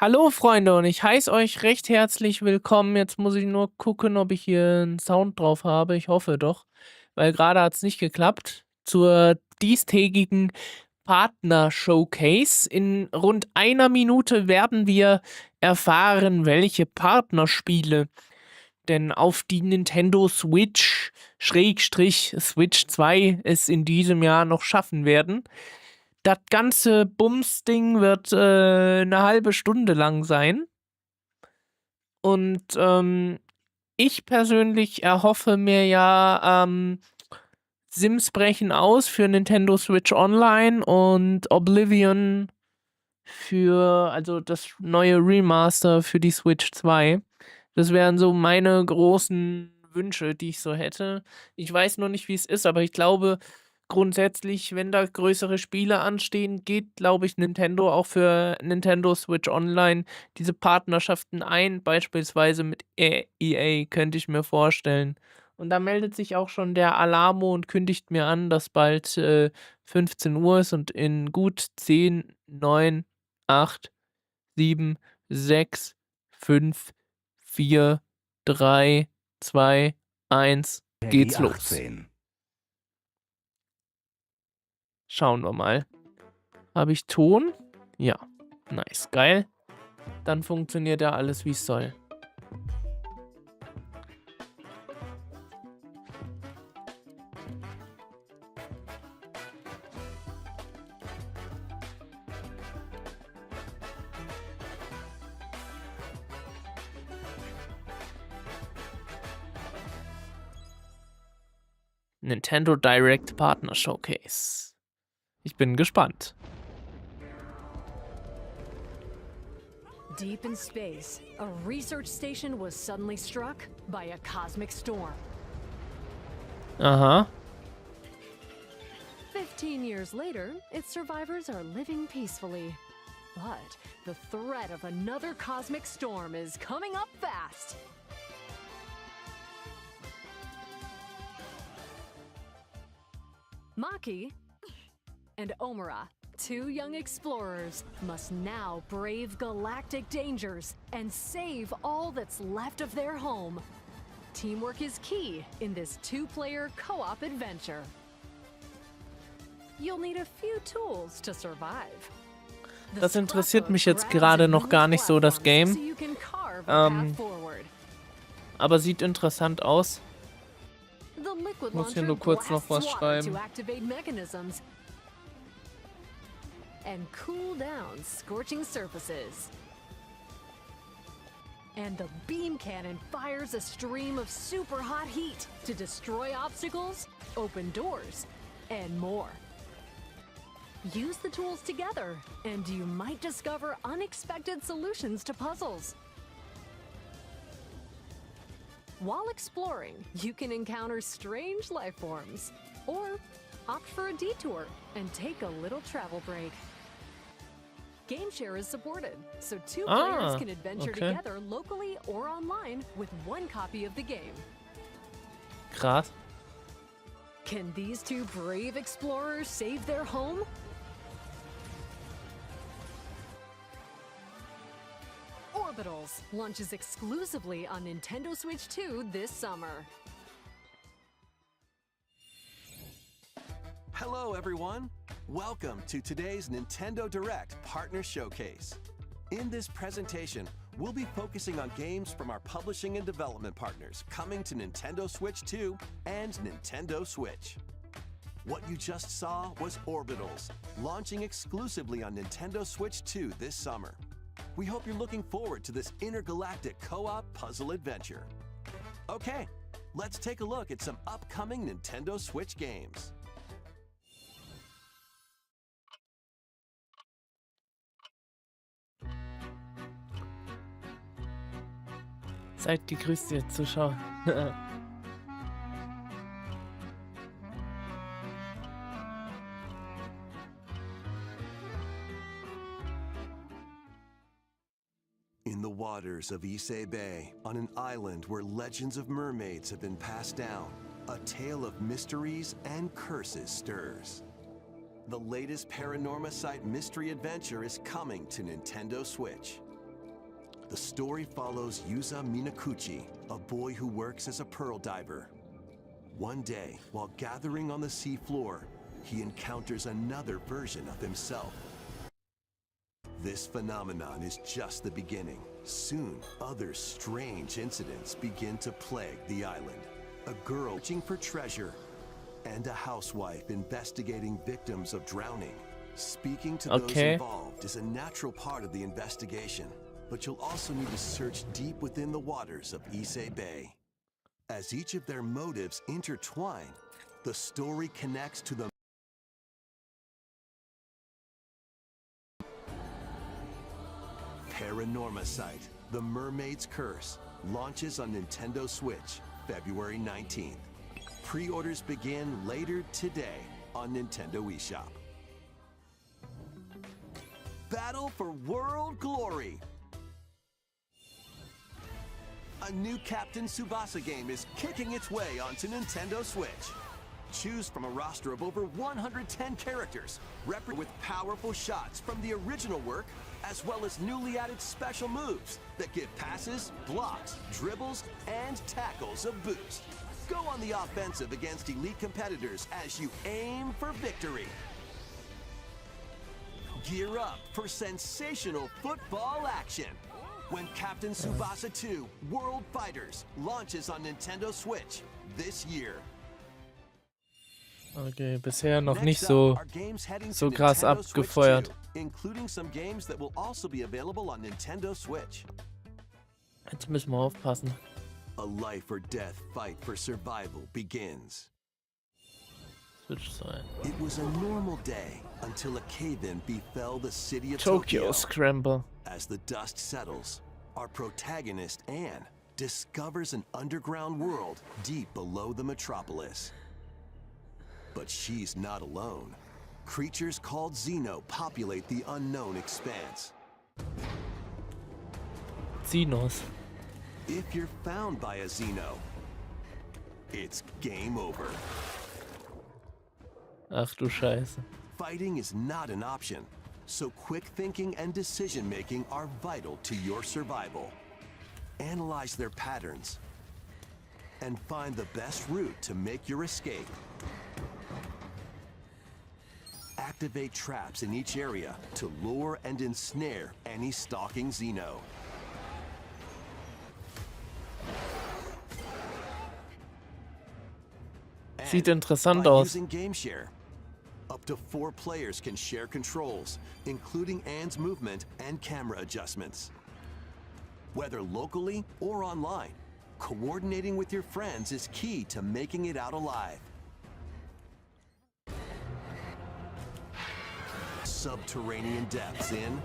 Hallo Freunde und ich heiße euch recht herzlich willkommen. Jetzt muss ich nur gucken, ob ich hier 'n Sound drauf habe. Ich hoffe doch, weil gerade hat's nicht geklappt. Zur diestägigen Partner-Showcase. In rund einer Minute werden wir erfahren, welche Partnerspiele denn auf die Nintendo Switch Schrägstrich Switch 2 es in diesem Jahr noch schaffen werden. Das ganze Bums-Ding wird 'ne halbe Stunde lang sein. Und, ich persönlich erhoffe mir ja, Sims brechen aus für Nintendo Switch Online und Oblivion also das neue Remaster für die Switch 2. Das wären so meine großen Wünsche, die ich so hätte. Ich weiß noch nicht, wie es ist, aber ich glaube grundsätzlich, wenn da größere Spiele anstehen, geht, glaube ich, Nintendo auch für Nintendo Switch Online diese Partnerschaften ein, beispielsweise mit EA, könnte ich mir vorstellen. Und da meldet sich auch schon der Alarmo und kündigt mir an, dass bald 15 Uhr ist und in gut 10, 9, 8, 7, 6, 5, 4, 3, 2, 1, geht's los. 18. Schauen wir mal. Habe ich Ton? Ja. Nice, geil. Dann funktioniert ja alles, wie es soll. Nintendo Direct Partner Showcase. Ich bin gespannt. Deep in space, a research station was suddenly struck by a cosmic storm. Aha. 15 years later, its survivors are living peacefully. But the threat of another cosmic storm is coming up fast. Maki and Omura, two young explorers, must now brave galactic dangers and save all that's left of their home. Teamwork is key in this two-player co-op adventure. You'll need a few tools to survive. Das interessiert mich jetzt gerade noch gar nicht so, das Game. Aber sieht interessant aus. Ich muss hier nur kurz noch was schreiben. And cool down scorching surfaces. And the beam cannon fires a stream of super hot heat to destroy obstacles, open doors, and more. Use the tools together, and you might discover unexpected solutions to puzzles. While exploring, you can encounter strange life forms, or opt for a detour and take a little travel break. Game share is supported, so two players can adventure together locally or online with one copy of the game. Krass. Can these two brave explorers save their home? Orbitals launches exclusively on Nintendo Switch 2 this summer. Hello everyone! Welcome to today's Nintendo Direct Partner Showcase. In this presentation, we'll be focusing on games from our publishing and development partners coming to Nintendo Switch 2 and Nintendo Switch. What you just saw was Orbitals, launching exclusively on Nintendo Switch 2 this summer. We hope you're looking forward to this intergalactic co-op puzzle adventure. Okay, let's take a look at some upcoming Nintendo Switch games. Seid gegrüßt, ihr Zuschauer. In the waters of Issei Bay, on an island where legends of mermaids have been passed down, a tale of mysteries and curses stirs. The latest Paranorma Site mystery adventure is coming to Nintendo Switch. The story follows Yuza Minakuchi, a boy who works as a pearl diver. One day, while gathering on the seafloor, he encounters another version of himself. This phenomenon is just the beginning. Soon, other strange incidents begin to plague the island. A girl searching for treasure, and a housewife investigating victims of drowning. Speaking to those involved is a natural part of the investigation, but you'll also need to search deep within the waters of Issei Bay. As each of their motives intertwine, the story connects to the Paranormacite, The Mermaid's Curse, launches on Nintendo Switch, February 19th. Pre-orders begin later today on Nintendo eShop. Battle for World Glory! A new Captain Tsubasa game is kicking its way onto Nintendo Switch. Choose from a roster of over 110 characters, with powerful shots from the original work, as well as newly added special moves that give passes, blocks, dribbles, and tackles a boost. Go on the offensive against elite competitors as you aim for victory. Gear up for sensational football action when Captain Tsubasa 2 World Fighters launches on Nintendo Switch this year. Okay, bisher noch nicht so krass abgefeuert. Including some games that will also be available on Nintendo Switch. Jetzt müssen wir aufpassen. A life or death fight for survival begins. Switch sein. It was a normal day until a cave-in befell the city of Tokyo Scramble. As the dust settles, our protagonist Anne discovers an underground world deep below the metropolis. But she's not alone. Creatures called Xeno populate the unknown expanse. Xenos. If you're found by a Xeno, it's game over. Ach du Scheiße. Fighting is not an option, so quick thinking and decision-making are vital to your survival. Analyze their patterns and find the best route to make your escape. Activate traps in each area to lure and ensnare any stalking Xeno. Sieht interessant by aus. Using Game Share, up to 4 players can share controls, including Anne's movement and camera adjustments. Whether locally or online, coordinating with your friends is key to making it out alive. Subterranean depths in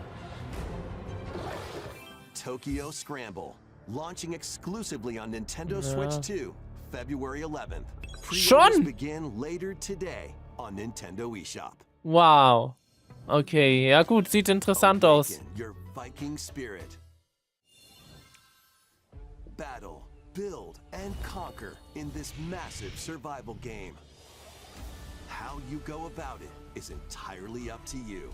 Tokyo Scramble, launching exclusively on Nintendo Switch 2, February 11th. Pre-orders begin later today on Nintendo eShop. Wow. Okay, ja gut, sieht interessant aus. Your Viking spirit. Battle, build, and conquer in this massive survival game. How you go about it is entirely up to you.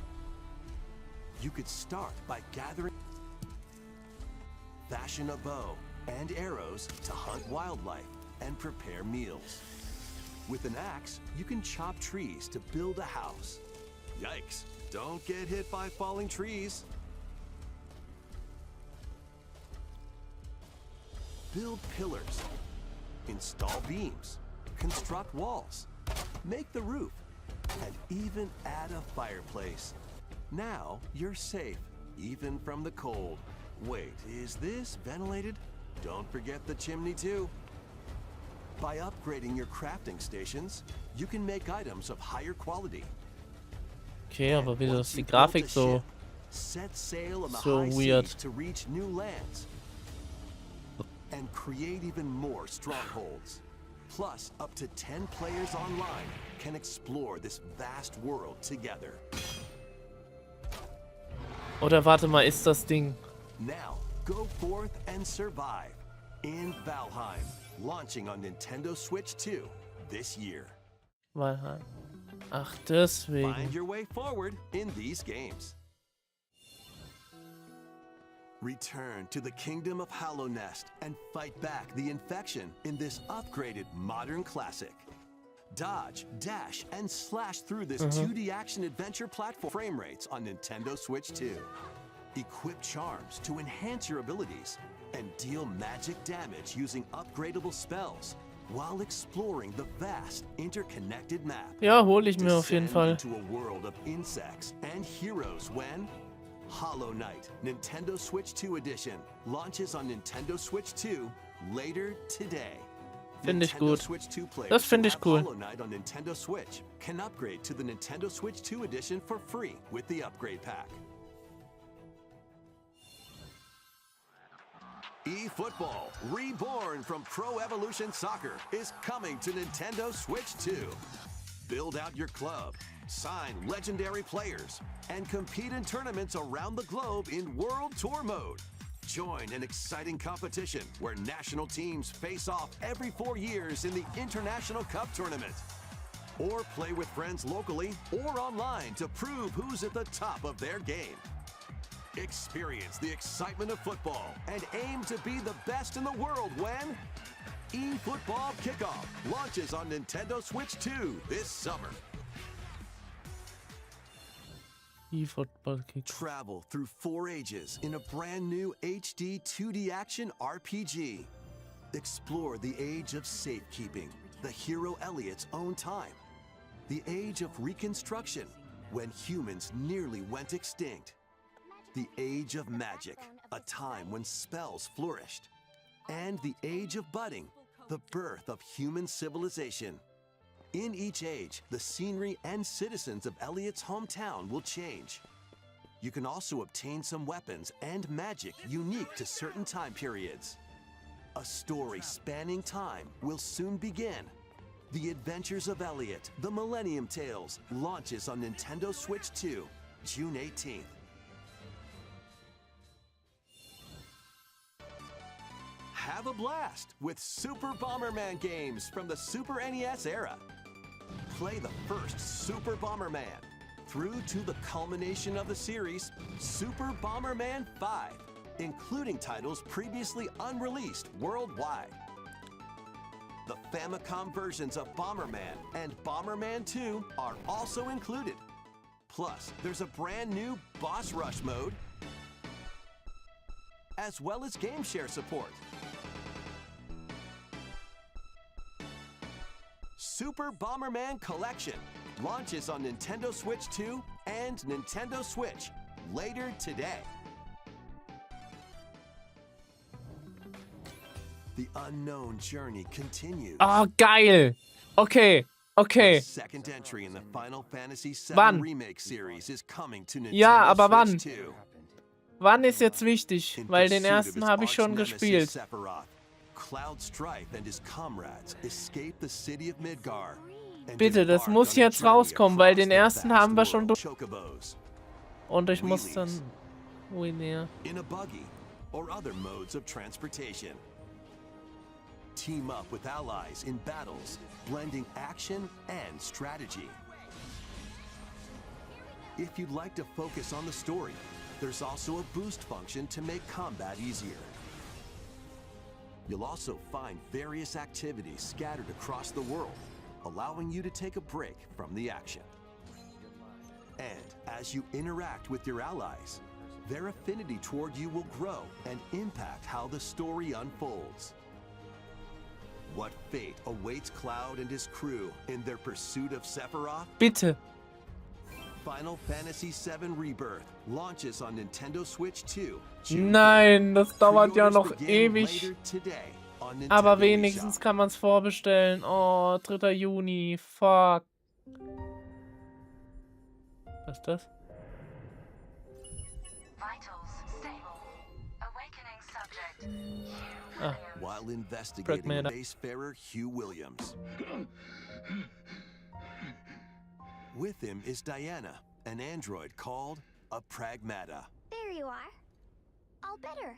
You could start by gathering, fashion a bow and arrows to hunt wildlife and prepare meals. With an axe, you can chop trees to build a house. Yikes, don't get hit by falling trees. Build pillars, install beams, construct walls, make the roof, and even add a fireplace. Now you're safe, even from the cold. Wait, is this ventilated? Don't forget the chimney too. By upgrading your crafting stations, you can make items of higher quality. Okay, aber wieso ist die Grafik so weird? To reach new lands and create even more strongholds. Plus, up to 10 players online can explore this vast world together. Oder warte mal, ist das Ding? Now, go forth and survive in Valheim, launching on Nintendo Switch 2 this year. Valheim. Ach, deswegen. Find your way forward in these games. Return to the kingdom of Hollow Nest and fight back the infection in this upgraded modern classic. Dodge, dash, and slash through this 2D action-adventure platform frame rates on Nintendo Switch 2. Equip charms to enhance your abilities and deal magic damage using upgradable spells while exploring the vast interconnected map. Ja, hole ich mir auf jeden Descend Fall. into a world of insects and heroes when Hollow Knight Nintendo Switch 2 Edition launches on Nintendo Switch 2 later today. Finde ich Nintendo gut. Switch 2 players Das finde who ich have cool. Hollow Knight on Nintendo Switch can upgrade to the Nintendo Switch 2 Edition for free with the upgrade pack. eFootball, reborn from Pro Evolution Soccer, is coming to Nintendo Switch 2. Build out your club, sign legendary players, and compete in tournaments around the globe in World Tour mode. Join an exciting competition where national teams face off every 4 years in the International Cup Tournament. Or play with friends locally or online to prove who's at the top of their game. Experience the excitement of football and aim to be the best in the world when eFootball Kickoff launches on Nintendo Switch 2 this summer. eFootball Kick. Travel through 4 ages in a brand new HD 2D action RPG. Explore the age of safekeeping, the hero Elliot's own time. The age of reconstruction, when humans nearly went extinct. The age of magic, a time when spells flourished. And the age of budding, the birth of human civilization. In each age, the scenery and citizens of Elliot's hometown will change. You can also obtain some weapons and magic unique to certain time periods. A story spanning time will soon begin. The Adventures of Elliot, The Millennium Tales, launches on Nintendo Switch 2, June 18th. Have a blast with Super Bomberman games from the Super NES era. Play the first Super Bomberman through to the culmination of the series, Super Bomberman 5, including titles previously unreleased worldwide. The Famicom versions of Bomberman and Bomberman 2 are also included. Plus, there's a brand new Boss Rush mode, as well as game share support. Super Bomberman Collection launches on Nintendo Switch 2 and Nintendo Switch later today. The unknown journey continues. Oh, geil. Okay, okay. The second entry in the Final Fantasy VII Wann? Remake series is coming to Nintendo Ja, aber Switch wann? 2. Wann ist jetzt wichtig? In Weil den pursuit of ersten his habe ich schon arch-nemesis gespielt. Sephiroth, Cloud Strife and his comrades escape the city of Midgar. and Bitte, das embark muss on a jetzt journey rauskommen, weil across den the ersten vast haben wir schon world. durch. Chocobos, Und ich muss dann... Wheelies. Ui, nee. in a buggy, or other modes of transportation. Team up with allies in battles, blending action and strategy. If you'd like to focus on the story, there's also a boost function to make combat easier. You'll also find various activities scattered across the world, allowing you to take a break from the action. And as you interact with your allies, their affinity toward you will grow and impact how the story unfolds. What fate awaits Cloud and his crew in their pursuit of Sephiroth? Bitte. Final Fantasy VII Rebirth launches on Nintendo Switch 2. June Nein, das dauert ja Pre-orders noch begin ewig. later today on Nintendo Aber wenigstens eShop. kann man es vorbestellen. Oh, 3. Juni. Fuck. Was ist das? Vitals stable. Awakening subject. Hugh Ah. Williams. While investigating Pragmata. spacefarer Hugh Williams. With him is Diana, an android called a Pragmata. There you are. All better.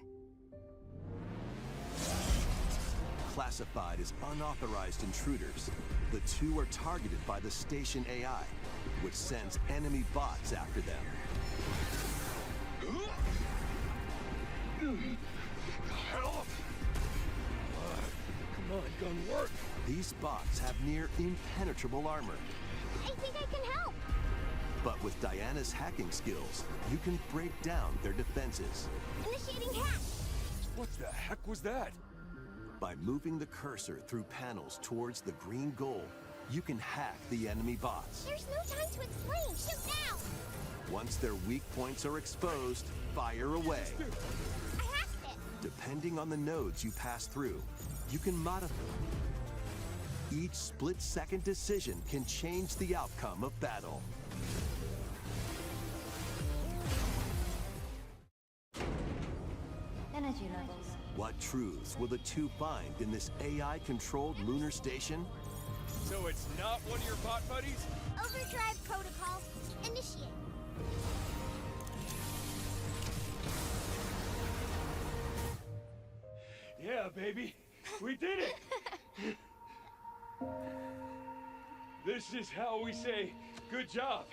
Classified as unauthorized intruders, the two are targeted by the station AI, which sends enemy bots after them. Help! Come on, gun work. These bots have near impenetrable armor. I think I can help. But with Diana's hacking skills, you can break down their defenses. Initiating hack. What the heck was that? By moving the cursor through panels towards the green goal, you can hack the enemy bots. There's no time to explain. Shoot now. Once their weak points are exposed, fire away. I hacked it. Depending on the nodes you pass through, you can modify. Each split-second decision can change the outcome of battle. Energy levels. What truths will the two find in this AI-controlled lunar station? So it's not one of your bot buddies? Overdrive protocol. Initiate. Yeah, baby. We did it! This is how we say, good job.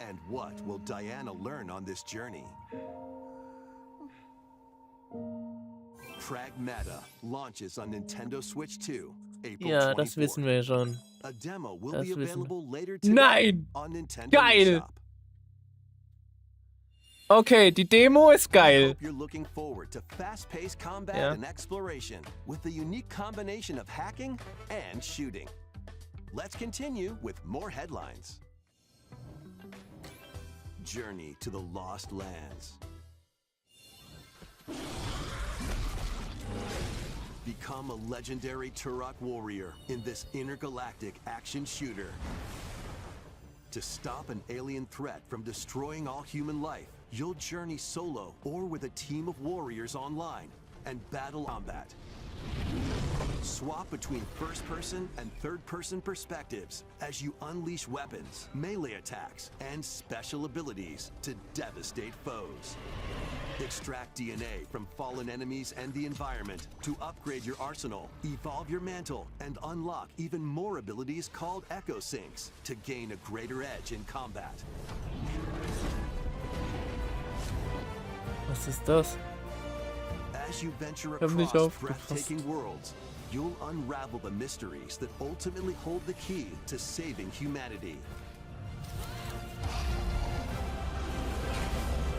And what will Diana learn on this journey? Pragmata launches on Nintendo Switch 2, April Ja, das 24th. wissen wir schon. A demo will Das be wissen wir. available later today Nein! on Nintendo Geil! eShop. Okay, die Demo ist I geil. hope you're looking forward to fast-paced combat Yeah. and exploration with a unique combination of hacking and shooting. Let's continue with more headlines. Journey to the Lost Lands. Become a legendary Turok warrior in this intergalactic action shooter. To stop an alien threat from destroying all human life, you'll journey solo or with a team of warriors online and battle combat. Swap between first-person and third-person perspectives as you unleash weapons, melee attacks, and special abilities to devastate foes. Extract DNA from fallen enemies and the environment to upgrade your arsenal, evolve your mantle, and unlock even more abilities called Echo Syncs to gain a greater edge in combat. Was ist das? As you venture hab nicht across aufgepasst. breathtaking worlds, you'll unravel the mysteries that ultimately hold the key to saving humanity.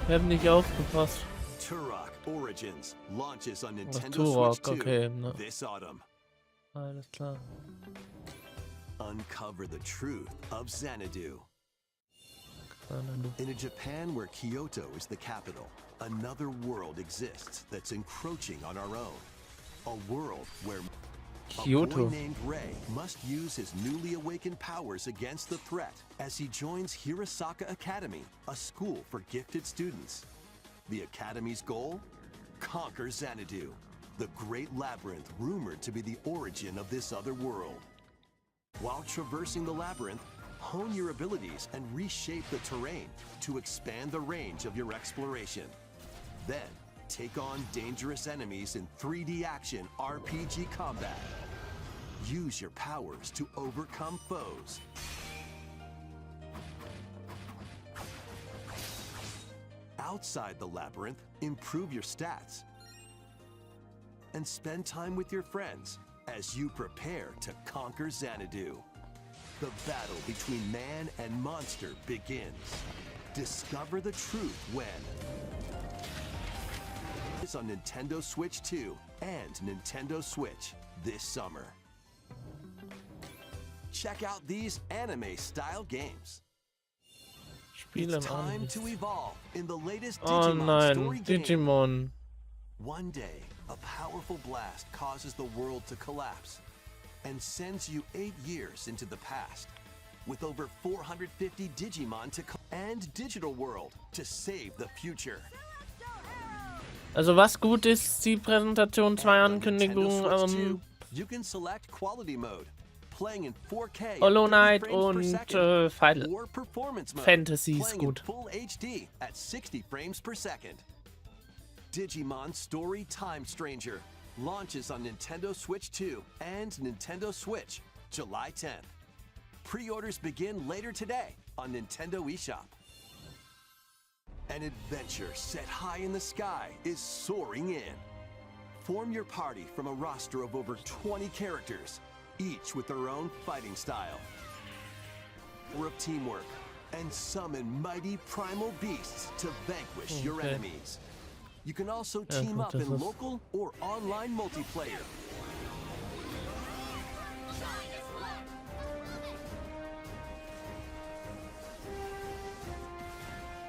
Wir haben nicht aufgepasst. Turok Origins launches on Was Nintendo Turok, Switch 2 okay, ne. this autumn. Alles klar. Uncover the truth of Xanadu. In a Japan where Kyoto is the capital, another world exists that's encroaching on our own. A world where a Kyoto. boy named Rei must use his newly awakened powers against the threat as he joins Hirosaka Academy, a school for gifted students. The Academy's goal? Conquer Xanadu, the great labyrinth rumored to be the origin of this other world. While traversing the labyrinth, hone your abilities and reshape the terrain to expand the range of your exploration. Then, take on dangerous enemies in 3D action RPG combat. Use your powers to overcome foes. Outside the labyrinth, improve your stats. And spend time with your friends as you prepare to conquer Xanadu. The battle between man and monster begins. Discover the truth when. It's on Nintendo Switch 2 and Nintendo Switch this summer. Check out these anime-style games. Spiele It's im time Anime. to evolve in the latest Oh Digimon story nein, game. Digimon. One day, a powerful blast causes the world to collapse and sends you 8 years into the past with over 450 Digimon to and Digital World to save the future. Also was gut ist, die Präsentation, 2 And on Nintendo Ankündigungen, Switch 2, you can select quality mode, playing in 4K Hollow at 30 Knight frames per und second, Final or performance mode, Fantasy ist playing in gut. full HD at 60 frames per second. Digimon Story Time Stranger launches on Nintendo Switch 2 and Nintendo Switch July 10th. Pre-orders begin later today on Nintendo eShop. An adventure set high in the sky is soaring in. Form your party from a roster of over 20 characters, each with their own fighting style. Or of teamwork, and summon mighty primal beasts to vanquish your enemies. You can also team up in local or online multiplayer.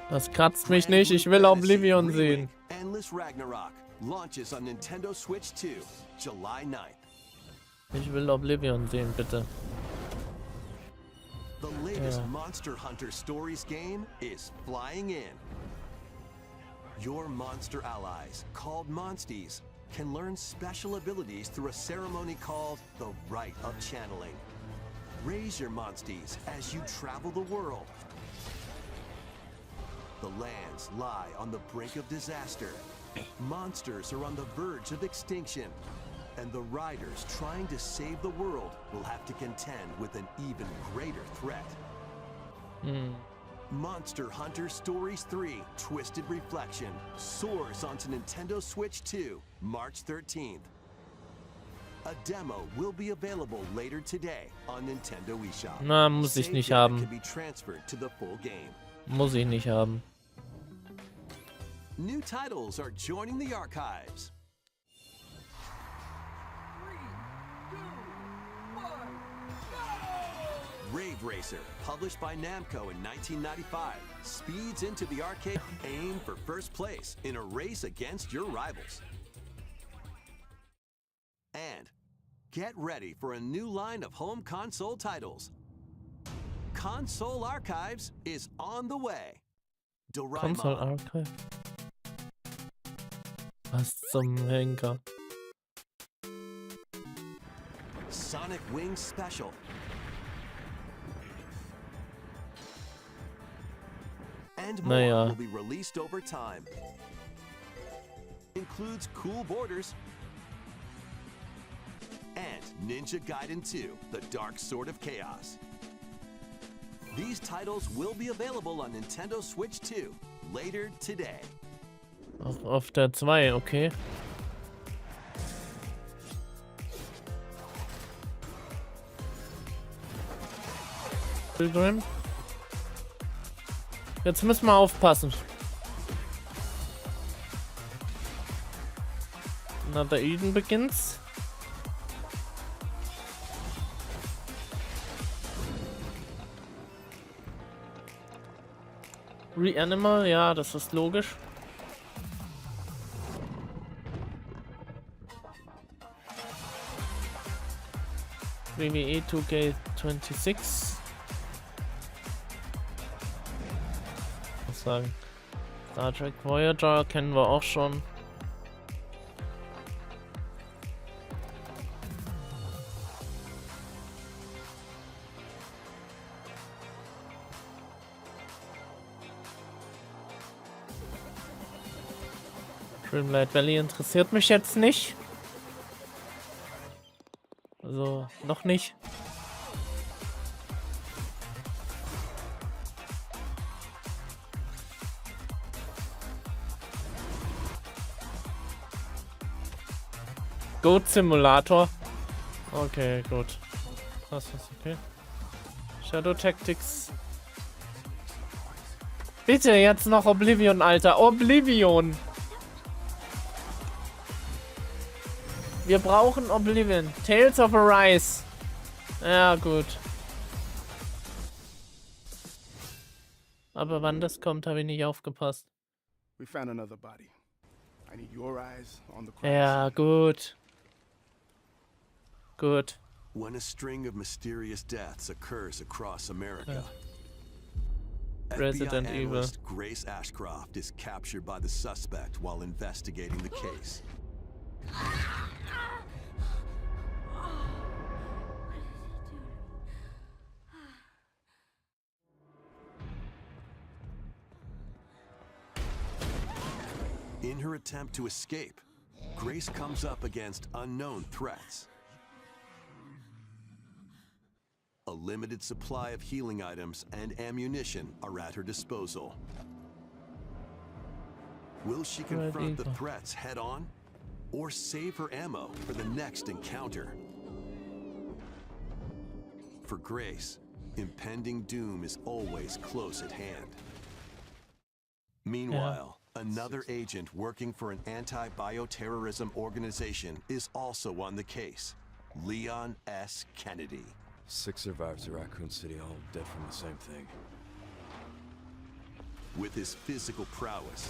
Das kratzt mich nicht, ich will Oblivion sehen. Endless Ragnarok launches on Nintendo Switch 2, July 9th. Ich will Oblivion sehen, bitte. The latest Monster Hunter Stories game is flying in. Your monster allies, called Monsties, can learn special abilities through a ceremony called the Rite of Channeling. Raise your Monsties as you travel the world. The lands lie on the brink of disaster. Monsters are on the verge of extinction. And the riders trying to save the world will have to contend with an even greater threat. Monster Hunter Stories 3 Twisted Reflection soars onto Nintendo Switch 2, March 13th. A demo will be available later today on Nintendo eShop. Na, muss ich nicht haben. Can be transferred to the full game. Muss ich nicht haben. New titles are joining the archives. 3, 2, 1, go! Rave Racer, published by Namco in 1995, speeds into the arcade. Aim for first place in a race against your rivals. And get ready for a new line of home console titles. Console Archives is on the way. Console Archive. Was zum Henker? Sonic Wings Special. And more will be released over time. Includes Cool Borders and Ninja Gaiden 2, The Dark Sword of Chaos. These titles will be available on Nintendo Switch 2 later today. Auch auf der 2, okay. Pilgrim. Jetzt müssen wir aufpassen. Na, der Eden begins. Reanimal, ja, das ist logisch. WWE 2K26. Was sagen? Star Trek Voyager kennen wir auch schon. Dreamlight Valley interessiert mich jetzt nicht. Also, noch nicht. Goat Simulator. Okay, gut. Das ist okay. Shadow Tactics. Bitte jetzt noch Oblivion, Alter. Oblivion. Wir brauchen Oblivion. Tales of Arise. Ja, gut. Aber wann das kommt, habe ich nicht aufgepasst. We found another body. I need your eyes on the Ja, gut. Gut. When a string of mysterious deaths occurs across America, Resident FBI Evil. analyst Grace Ashcroft is captured by the suspect while investigating the case. In her attempt to escape, Grace comes up against unknown threats. A limited supply of healing items and ammunition are at her disposal. Will she confront the threats head on, or save her ammo for the next encounter? For Grace, impending doom is always close at hand. Meanwhile, another agent working for an anti-bioterrorism organization is also on the case, Leon S. Kennedy. 6 survivors of Raccoon City, all dead from the same thing. With his physical prowess,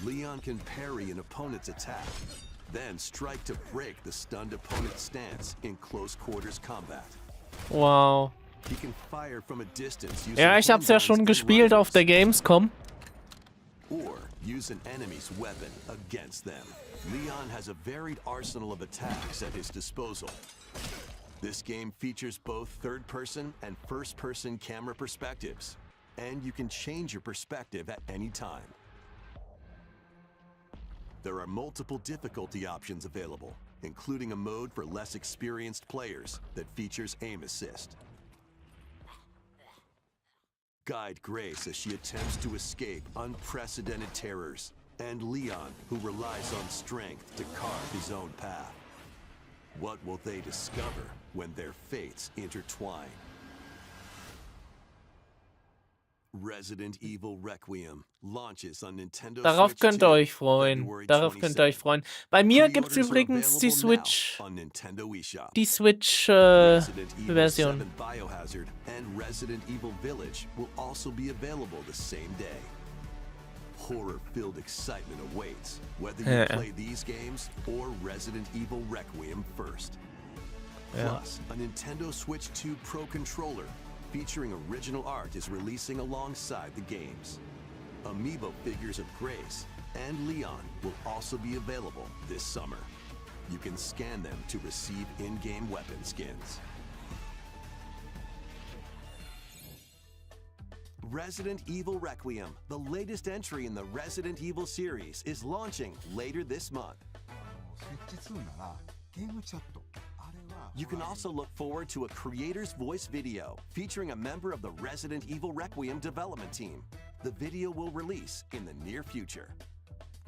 Leon can parry an opponent's attack, then strike to break the stunned opponent's stance in close quarters combat. Wow. He can fire from a distance using Ja, ich hab's ja schon gespielt auf der Gamescom. or use an enemy's weapon against them. Leon has a varied arsenal of attacks at his disposal. This game features both third-person and first-person camera perspectives, and you can change your perspective at any time. There are multiple difficulty options available, including a mode for less experienced players that features aim assist. Guide Grace as she attempts to escape unprecedented terrors, and Leon, who relies on strength to carve his own path. What will they discover when their fates intertwine? Resident Evil Requiem launches on Nintendo Darauf Switch könnt ihr 2, euch freuen. February Darauf könnt ihr euch 27th. freuen. Bei mir gibt's Pre-orders are übrigens die available now Switch, on Nintendo eShop. die Switch Resident Evil Version. 7 Biohazard and Resident Evil Village will also be available the same day. Horror-filled excitement awaits, whether you play these games or Resident Evil Requiem first. Plus, a Nintendo Switch 2 Pro controller featuring original art is releasing alongside the games. Amiibo figures of Grace and Leon will also be available this summer. You can scan them to receive in-game weapon skins. Resident Evil Requiem, the latest entry in the Resident Evil series, is launching later this month. You can also look forward to a creator's voice video featuring a member of the Resident Evil Requiem development team. The video will release in the near future.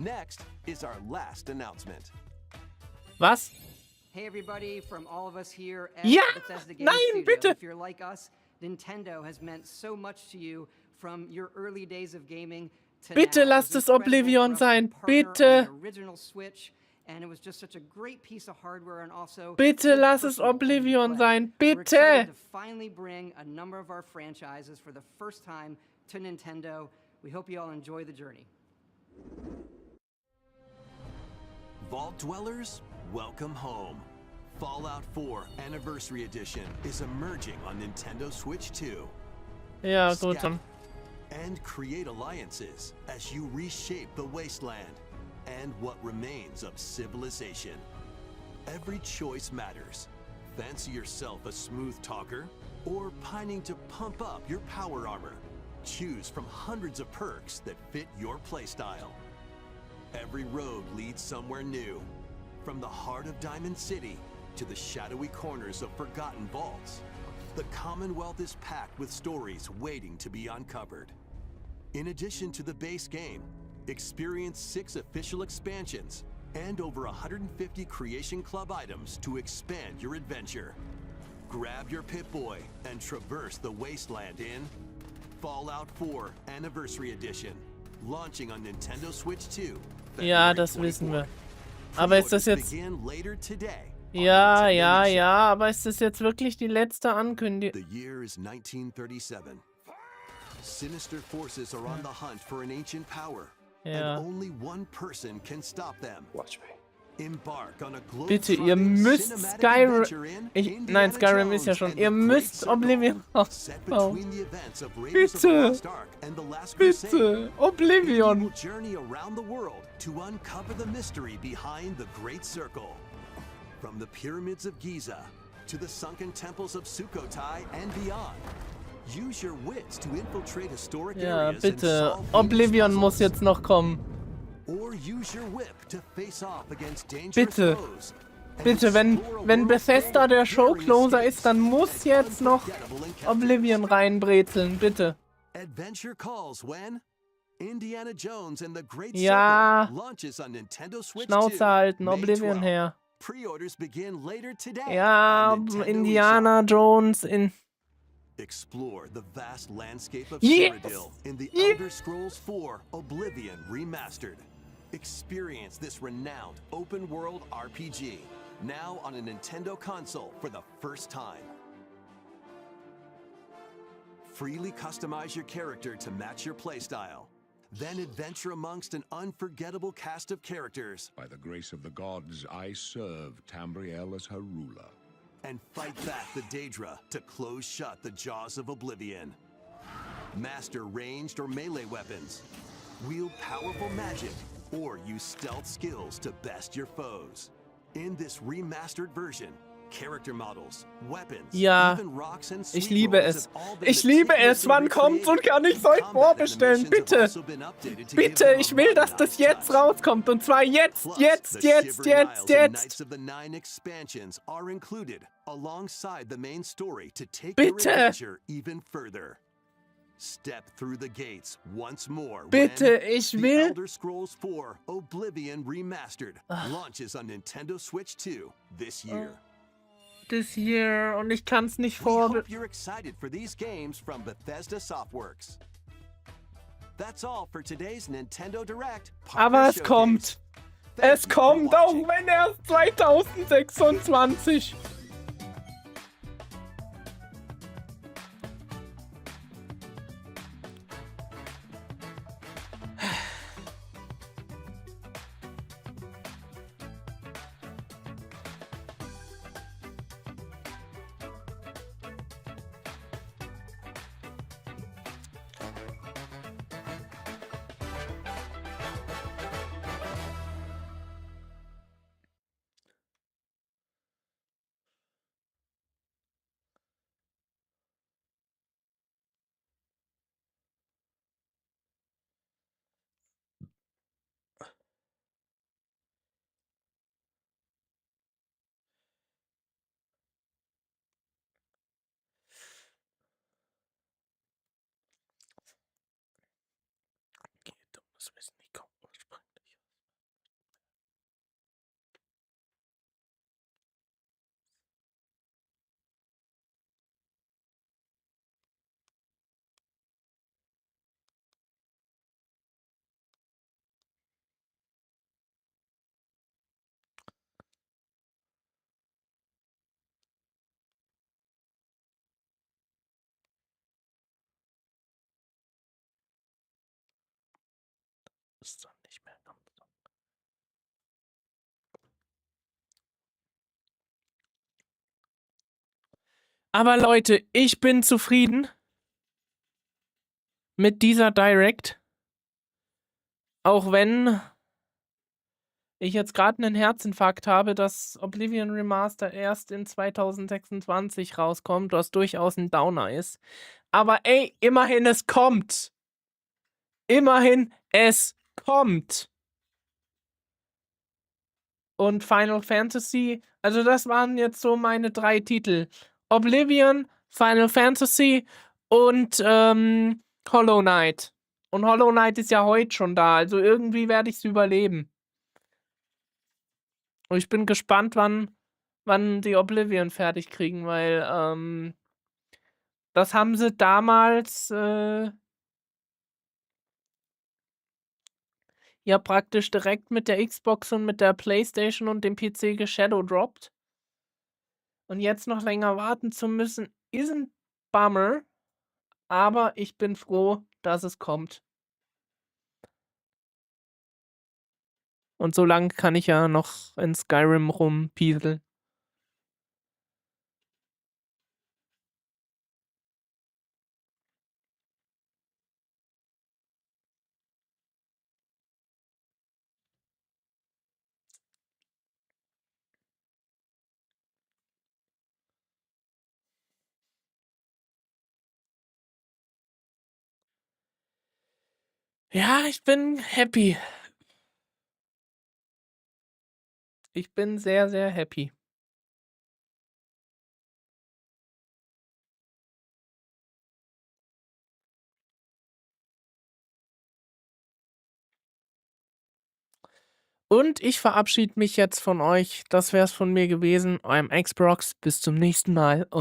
Next is our last announcement. Was? Hey everybody, from all of us here at Ja! Bethesda Game Nein, Studio. bitte! If you're like us, Nintendo has meant so much to you from your early days of gaming to Bitte now. lasst It's es incredible Oblivion for us to sein. partner on Bitte. the original Switch, and it was just such a great piece of hardware and also Bitte so lass es personal to Oblivion play. sein. We're excited Bitte. to finally bring a number of our franchises for the first time to Nintendo. We hope you all enjoy the journey. Vault Dwellers, welcome home. Fallout 4 Anniversary Edition is emerging on Nintendo Switch 2. Ja, gut dann. And create alliances as you reshape the wasteland and what remains of civilization. Every choice matters. Fancy yourself a smooth talker or pining to pump up your power armor? Choose from hundreds of perks that fit your playstyle. Every road leads somewhere new, from the heart of Diamond City to the shadowy corners of forgotten vaults. The Commonwealth is packed with stories waiting to be uncovered. In addition to the base game, experience 6 official expansions and over 150 Creation Club items to expand your adventure. Grab your Pip-Boy and traverse the wasteland in Fallout 4 Anniversary Edition, launching on Nintendo Switch 2. Ja, das wissen wir. Aber ist das jetzt... Begin later today. Ja, aber ist das jetzt wirklich die letzte Ankündigung? The year is 1937. Sinister forces are on the hunt for an ancient power, Ja. and only one person can stop them. Watch me. Embark on a Bitte, ihr globe-trotting müsst cinematic Skyrim... adventure in Indiana Nein, Skyrim ist ja Jones schon. and Ihr the Great müsst Circle, Oblivion set aufbauen. between the events of Raiders of the Bitte. Lost Ark and the Last Crusade. Bitte, You will Oblivion. journey around the world to uncover the mystery behind the Great Circle. From the pyramids of Giza to the sunken temples of Sukhothai and beyond. Use your wits to infiltrate historic Ja, areas and bitte. solve Oblivion hidden muss jetzt noch kommen. Or use your whip to face off against dangerous Bitte. foes. and Bitte, wenn explore a world Bethesda full der of Showcloser daring ist, dann muss escapes jetzt and noch unforgettable encounters. Oblivion reinbrezeln, bitte. Adventure calls when Indiana Jones and the Great Ja. Circle launches on Nintendo Switch 2. Schnauze halten, May Oblivion 12th. her. Pre-orders begin later today Ja, on Nintendo Indiana eShop. Jones in... Explore the vast landscape of Yes! Cyrodiil in the Yes! Elder Scrolls 4 Oblivion Remastered. Experience this renowned open-world RPG, now on a Nintendo console for the first time. Freely customize your character to match your playstyle. Then adventure amongst an unforgettable cast of characters. By the grace of the gods, I serve Tambriel as her ruler. And fight back the Daedra to close shut the jaws of Oblivion. Master ranged or melee weapons. Wield powerful magic, or use stealth skills to best your foes. In this remastered version, character models, weapons, Ja, even rocks and ich sweet liebe rolls es. have all been Ich liebe es. meticulously Wann kommt's und kann ich's euch Combat vorbestellen? animations have Bitte. also been updated to give Bitte, them a ich will, dass das modernized jetzt touch. rauskommt. Und zwar jetzt, Plus, jetzt, the jetzt, Shivering jetzt, Isles and jetzt. Knights of the Nine expansions are included alongside the main story to take Bitte. your adventure even further. Step through the gates once more Bitte, when ich The will. Elder Scrolls 4 Oblivion Remastered launches on Nintendo Switch 2 this year. Das hier. Und ich kann's nicht We vor... hope you're excited for these games from Bethesda Softworks. That's all for today's Nintendo Direct. Aber Partner es Showcase. kommt. Thank Es you for kommt, auch watching. wenn erst 2026. Das wissen die kaum ursprünglich. Ist dann nicht mehr ganz so. Aber Leute, ich bin zufrieden mit dieser Direct. Auch wenn ich jetzt gerade einen Herzinfarkt habe, dass Oblivion Remaster erst in 2026 rauskommt, was durchaus ein Downer ist. Aber ey, immerhin es kommt. Immerhin es kommt. Und Final Fantasy, also das waren jetzt so meine 3 Titel. Oblivion, Final Fantasy und Hollow Knight. Und Hollow Knight ist ja heute schon da, also irgendwie werde ich es überleben. Und ich bin gespannt, wann die Oblivion fertig kriegen, weil das haben sie damals ja praktisch direkt mit der Xbox und mit der PlayStation und dem PC geshadowdroppt. Und jetzt noch länger warten zu müssen, ist ein Bummer. Aber ich bin froh, dass es kommt. Und so lange kann ich ja noch in Skyrim rumpieseln. Ja, ich bin happy. Ich bin sehr, sehr happy. Und ich verabschiede mich jetzt von euch. Das wär's von mir gewesen, eurem Xbox. Bis zum nächsten Mal und